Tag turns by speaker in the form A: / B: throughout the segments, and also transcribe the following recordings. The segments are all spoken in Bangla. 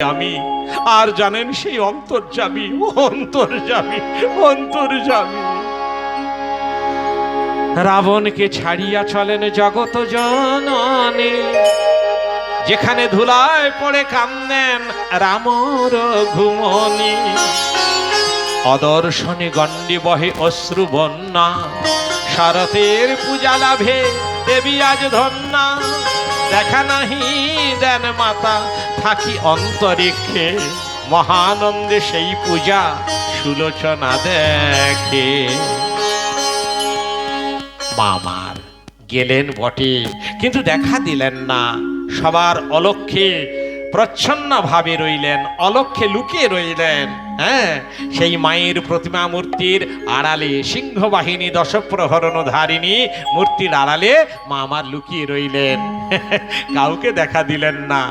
A: আমি আর জানেন সেই অন্তর্যামী অন্তর্যামী অন্তর্যামী রাবণকে ছাড়িয়া চলেন জগত জননী, যেখানে ধুলায় পড়ে কান্দেন রাম রঘুমনি। অদর্শনে গণ্ডি বহে অশ্রু বন্যা, শরতের পূজা লাভে দেবী আজ ধন্যা। দেখা নাহি দেন মাতা থাকি অন্তরিক্ষে, মহানন্দে সেই পূজা সুলোচনা দেখে। মামার গেলেন বটে, কিন্তু দেখা দিলেন না। সবার অলক্ষ্যে প্রচ্ছন্ন ভাবে রইলেন, অলক্ষ্যে লুকিয়ে রইলেন। হ্যাঁ, সেই মায়ের প্রতিমা মূর্তির আড়ালে, সিংহবাহিনী দশপ্রহরণ ধারিণী মূর্তির আড়ালে মা আমার লুকিয়ে রইলেন। কাউকে দেখা দিলেন না।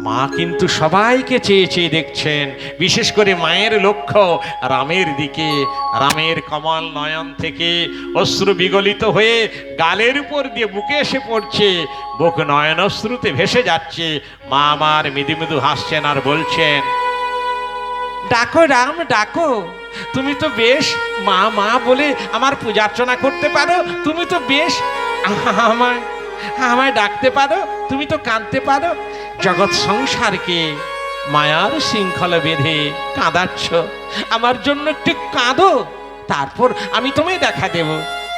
A: মা কিন্তু সবাইকে চেয়ে চেয়ে দেখছেন, বিশেষ করে মায়ের লক্ষ্য রামের দিকে। রামের কমল নয়ন থেকে অশ্রু বিগলিত হয়ে গালের উপর দিয়ে বুকে এসে পড়ছে, বুক নয়ন অশ্রুতে ভেসে যাচ্ছে। মা আমার মৃদু মৃদু হাসছেন আর বলছেন, ডাকো রাম ডাকো, তুমি তো বেশ মা মা বলে আমার পূজা অর্চনা করতে পারো, তুমি তো বেশ আমায় আমায় ডাকতে পারো, তুমি তো কাঁদতে পারো। জগৎ সংসারকে মায়ার শৃঙ্খলা বেঁধে কাঁদাচ্ছ, আমার জন্য একটু কাঁদো, তারপর আমি তোমায় দেখা দেব।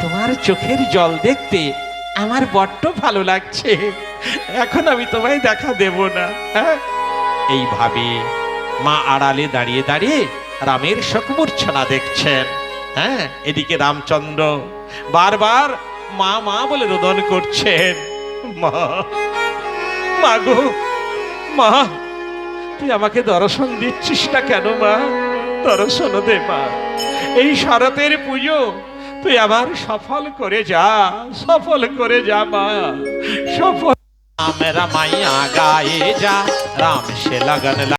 A: তোমার চোখের জল দেখতে আমার বড্ড ভালো লাগছে, এখন আমি তোমায় দেখা দেব না। হ্যাঁ, এইভাবে মা আড়ালে দাঁড়িয়ে দাঁড়িয়ে রামের শোকমূর্ছনা দেখছেন। হ্যাঁ, এদিকে রামচন্দ্র বারবার মা মা বলে রোদন করছেন। মা, মা গো, মা তুই আমাকে দর্শন দিচ্ছিস না কেন? মা দর্শন দে মা, এই শরতের পুজো তুই আমার সফল করে যা, সফল করে যা মা, সফল। রাম রামাইয়া গায়ে যা, রাম সে লগন।